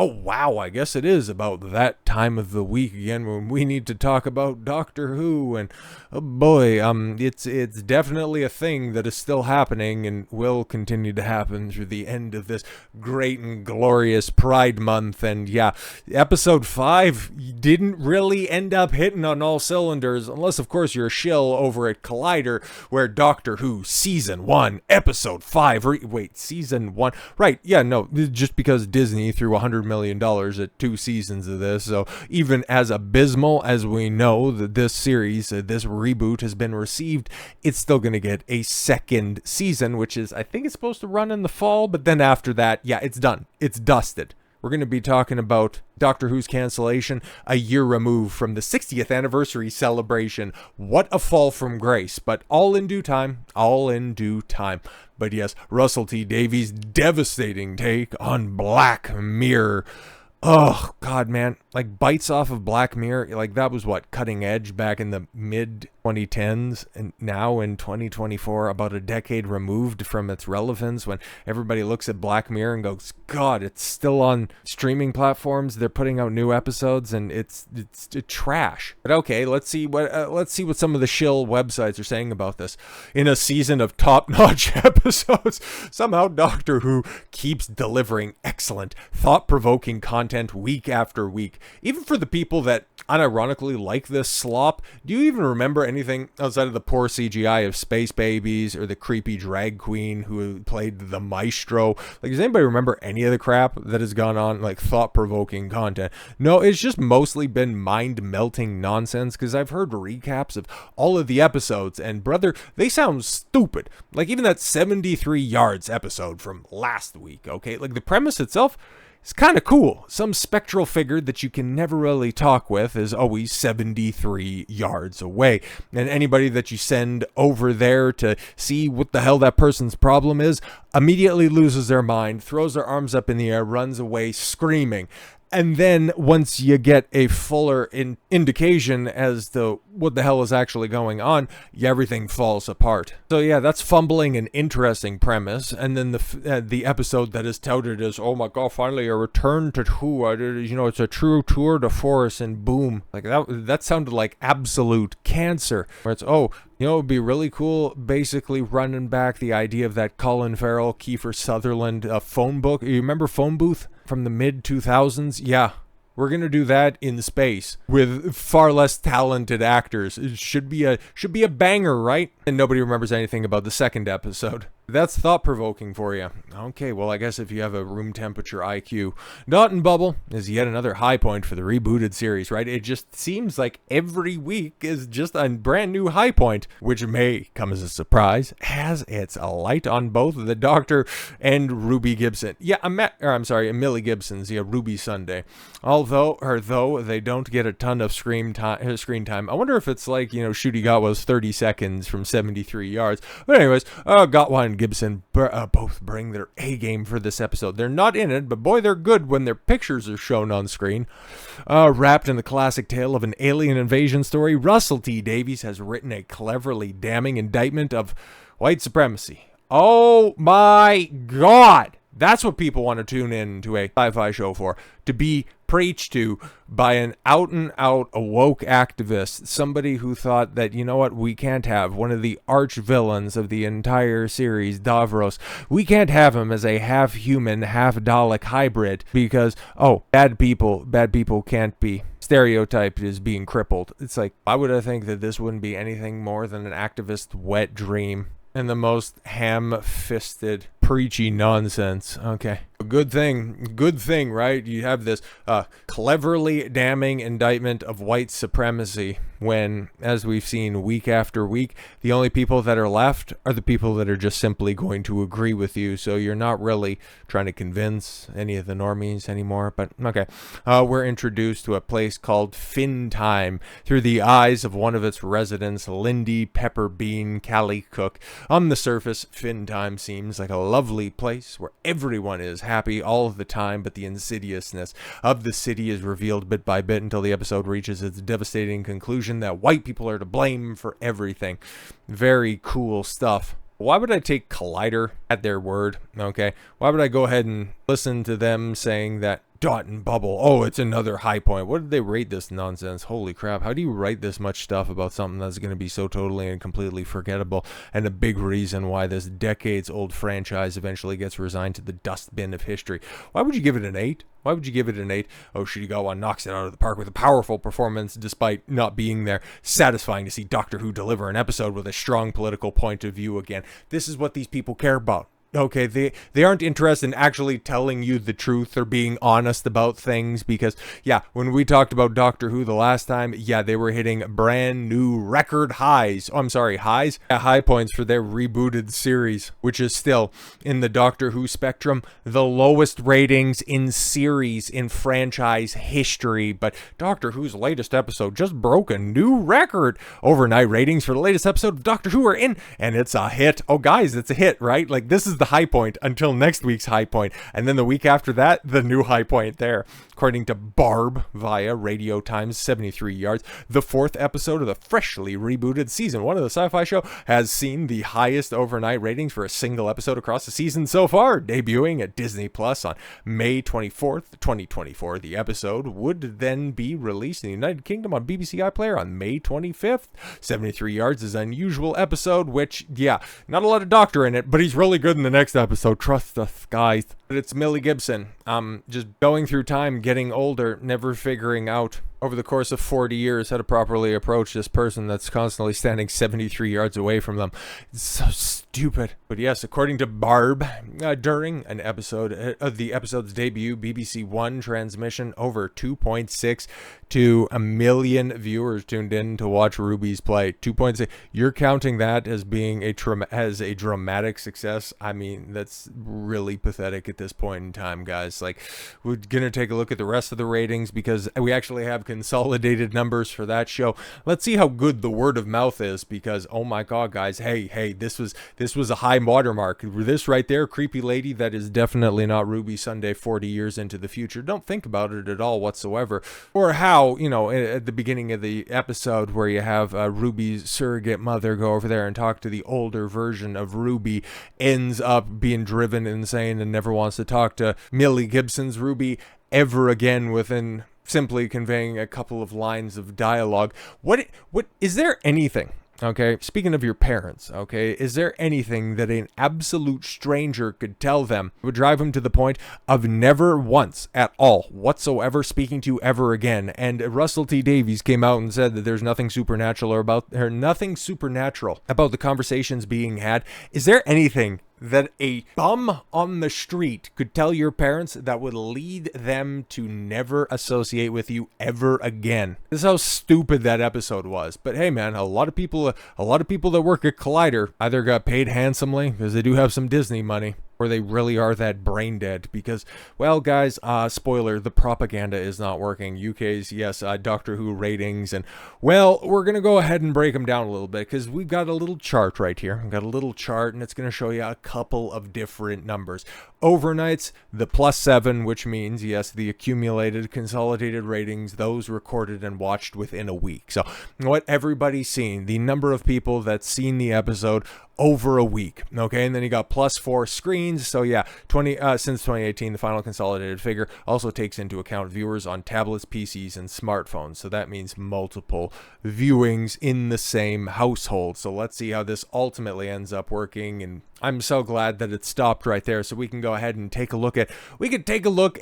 Oh wow, I guess it is about that time of the week again when we need to talk about Doctor Who, and oh boy, it's definitely a thing that is still happening and will continue to happen through the end of this great and glorious Pride Month. And yeah, episode 5 didn't really end up hitting on all cylinders, unless of course you're a shill over at Collider, where Doctor Who season 1 episode 5, wait, season 1, right, yeah, no, just because Disney threw $100 million at 2 seasons of this. So even as abysmal as we know that this series, this reboot has been received, it's still going to get a second season, which is, I think it's supposed to run in the fall, but then after that, yeah, it's done. It's dusted. We're going to be talking about Doctor Who's cancellation a year removed from the 60th anniversary celebration. What a fall from grace, but all in due time, all in due time. But yes, Russell T Davies' devastating take on Black Mirror. Oh, God, man. Like, bites off of Black Mirror, like, that was what, cutting edge back in the mid-2010s, and now in 2024, about a decade removed from its relevance, when everybody looks at Black Mirror and goes, God, it's still on streaming platforms, they're putting out new episodes, and it's trash. But okay, let's see what some of the shill websites are saying about this. In a season of top-notch episodes, somehow Doctor Who keeps delivering excellent, thought-provoking content week after week. Even for the people that unironically like this slop, do you even remember anything outside of the poor CGI of Space Babies or the creepy drag queen who played the maestro? Like, does anybody remember any of the crap that has gone on, like thought-provoking content? No, it's just mostly been mind-melting nonsense, because I've heard recaps of all of the episodes, and brother, they sound stupid. Like, even that 73 yards episode from last week, okay? Like, the premise itself, it's kind of cool. Some spectral figure that you can never really talk with is always 73 yards away. And anybody that you send over there to see what the hell that person's problem is immediately loses their mind, throws their arms up in the air, runs away screaming. And then once you get a fuller indication as to what the hell is actually going on, everything falls apart. So yeah, that's fumbling an interesting premise. And then the episode that is touted as, oh my god, finally a return to Who. It's a true tour de force, and boom. Like that sounded like absolute cancer. Where it's, it would be really cool, basically running back the idea of that Colin Farrell, Kiefer Sutherland phone book. You remember Phone Booth from the mid-2000s? Yeah, we're going to do that in space with far less talented actors. It should be a banger, right? And nobody remembers anything about the second episode. That's thought-provoking for you. Okay, well, I guess if you have a room temperature IQ. Dot and Bubble is yet another high point for the rebooted series, right? It just seems like every week is just a brand new high point, which may come as a surprise, as it's a light on both the Doctor and Ruby Gibson. Yeah, Millie Gibson's, Ruby Sunday. Though they don't get a ton of screen time. I wonder if it's like, Ncuti Gatwa's 30 seconds from 73 yards. But anyways, Gatwa and Gibson both bring their A game for this episode. They're not in it, but boy, they're good when their pictures are shown on screen. Wrapped in the classic tale of an alien invasion story, Russell T Davies has written a cleverly damning indictment of white supremacy. Oh my god! That's what people want to tune in to a sci-fi show for. To be preached to by an out-and-out woke activist. Somebody who thought that, we can't have one of the arch-villains of the entire series, Davros. We can't have him as a half-human, half-Dalek hybrid because, bad people can't be stereotyped as being crippled. It's like, why would I think that this wouldn't be anything more than an activist wet dream? And the most ham-fisted, preachy nonsense. Okay. Good thing, right? You have this cleverly damning indictment of white supremacy when, as we've seen week after week, the only people that are left are the people that are just simply going to agree with you. So you're not really trying to convince any of the normies anymore. But okay, we're introduced to a place called Finn Time through the eyes of one of its residents, Lindy Pepperbean Callie Cook. On the surface, Finn Time seems like a lovely place where everyone is happy all of the time, but the insidiousness of the city is revealed bit by bit until the episode reaches its devastating conclusion that white people are to blame for everything. Very cool stuff. Why would I take Collider at their word? Okay. Why would I go ahead and listen to them saying that Dot and bubble. Oh, it's another high point. What did they rate this nonsense? Holy crap. How do you write this much stuff about something that's going to be so totally and completely forgettable, and a big reason why this decades-old franchise eventually gets resigned to the dustbin of history? Why would you give it an 8? Why would you give it an 8? Oh, Shigegawa knocks it out of the park with a powerful performance despite not being there. Satisfying to see Doctor Who deliver an episode with a strong political point of view again. This is what these people care about. Okay, they aren't interested in actually telling you the truth or being honest about things, because, yeah, when we talked about Doctor Who the last time, yeah, they were hitting brand new record highs. Oh, I'm sorry, highs? Yeah, high points for their rebooted series, which is still, in the Doctor Who spectrum, the lowest ratings in series in franchise history. But Doctor Who's latest episode just broke a new record. Overnight ratings for the latest episode of Doctor Who are in, and it's a hit. Oh, guys, it's a hit, right? Like, this is the high point until next week's high point, and then the week after that, the new high point there. According to Barb via Radio Times 73 Yards, the 4th episode of the freshly rebooted season 1 of the Sci-Fi Show has seen the highest overnight ratings for a single episode across the season so far, debuting at Disney Plus on May 24th, 2024. The episode would then be released in the United Kingdom on BBC iPlayer on May 25th. 73 Yards is an unusual episode, which, yeah, not a lot of Doctor in it, but he's really good in the next episode. Trust us, guys. But it's Millie Gibson. Just going through time, getting older, never figuring out over the course of 40 years how to properly approach this person that's constantly standing 73 yards away from them. It's so stupid. But yes, according to Barb, during an episode of the episode's debut BBC One transmission, over 2.6 to a million viewers tuned in to watch Ruby's play. 2.6. You're counting that as being a dramatic success? I mean, that's really pathetic at this point in time, guys. Like, we're gonna take a look at the rest of the ratings because we actually have consolidated numbers for that show. Let's see how good the word of mouth is, because oh my god, guys, hey, this was a high watermark. This right there, creepy lady, that is definitely not Ruby Sunday 40 years into the future. Don't think about it at all whatsoever. Or how, you know, at the beginning of the episode where you have Ruby's surrogate mother go over there and talk to the older version of Ruby, ends up being driven insane and never wants to talk to Millie Gibson's Ruby ever again within simply conveying a couple of lines of dialogue. What is there anything, okay, speaking of your parents, okay, is there anything that an absolute stranger could tell them would drive them to the point of never once at all whatsoever speaking to you ever again? And Russell T Davies came out and said that there's nothing supernatural about the conversations being had. Is there anything that a bum on the street could tell your parents that would lead them to never associate with you ever again? This is how stupid that episode was. But hey, man, a lot of people that work at Collider either got paid handsomely because they do have some Disney money, or they really are that brain dead because, well, guys, spoiler, the propaganda is not working. UK's, yes, Doctor Who ratings, and, well, we're going to go ahead and break them down a little bit because we've got a little chart right here. We've got a little chart, and it's going to show you a couple of different numbers. Overnights, the +7, which means, yes, the accumulated consolidated ratings, those recorded and watched within a week. So what everybody's seen, the number of people that's seen the episode over a week, okay? And then you got +4 screens. So yeah, since 2018, the final consolidated figure also takes into account viewers on tablets, PCs, and smartphones. So that means multiple viewings in the same household. So let's see how this ultimately ends up working. And I'm so glad that it stopped right there, so we can go ahead and take a look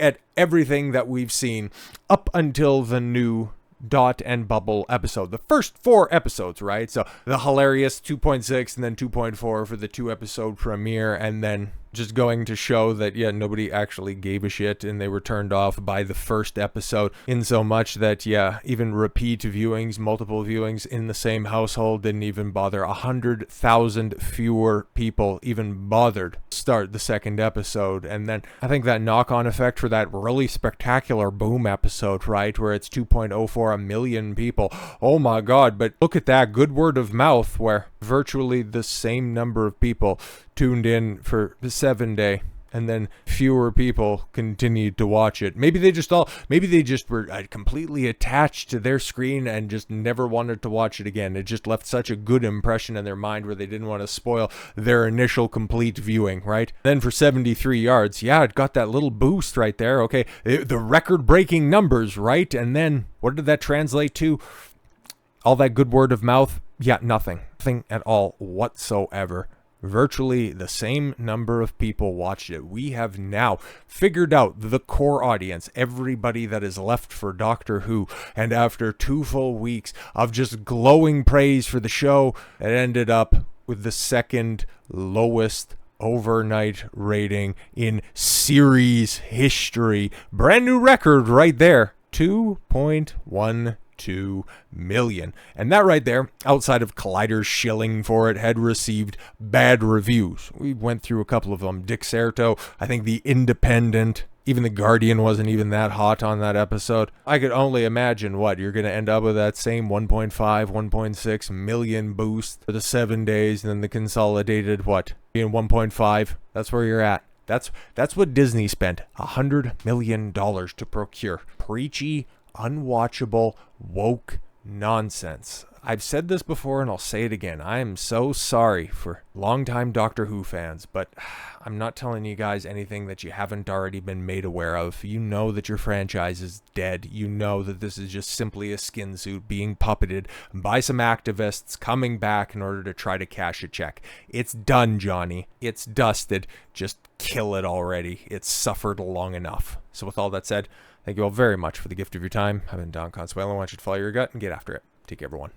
at everything that we've seen up until the new Dot and Bubble episode. The first 4 episodes, right? So the hilarious 2.6 and then 2.4 for the 2-episode premiere, and then just going to show that, yeah, nobody actually gave a shit and they were turned off by the first episode, in so much that, yeah, even repeat viewings, multiple viewings in the same household didn't even bother. 100,000 fewer people even bothered start the second episode. And then I think that knock-on effect for that really spectacular Boom episode, right, where it's 2.04 million people. Oh my god, but look at that good word of mouth where virtually the same number of people tuned in for the 7-day and then fewer people continued to watch it. Maybe they just were completely attached to their screen and just never wanted to watch it again. It just left such a good impression in their mind where they didn't want to spoil their initial complete viewing, right? Then for 73 yards, yeah, it got that little boost right there. Okay, the record-breaking numbers, right? And then what did that translate to? All that good word of mouth? Yeah, nothing at all whatsoever. Virtually the same number of people watched it. We have now figured out the core audience, everybody that is left for Doctor Who. And after 2 full weeks of just glowing praise for the show, it ended up with the second lowest overnight rating in series history. Brand new record right there. 2.12 million. And that right there, outside of Collider's shilling for it, had received bad reviews. We went through a couple of them. Dick Serto, I think The Independent, even The Guardian wasn't even that hot on that episode. I could only imagine what you're going to end up with, that same 1.5, 1.6 million boost for the 7 days, and then the consolidated, what, being 1.5. That's where you're at. That's what Disney spent $100 million to procure. Preachy, unwatchable, woke nonsense. I've said this before and I'll say it again. I am so sorry for longtime Doctor Who fans, but I'm not telling you guys anything that you haven't already been made aware of. You know that your franchise is dead. You know that this is just simply a skin suit being puppeted by some activists coming back in order to try to cash a check. It's done, Johnny. It's dusted. Just kill it already. It's suffered long enough. So with all that said, thank you all very much for the gift of your time. I've been Don Consuelo. I want you to follow your gut and get after it. Take care, everyone.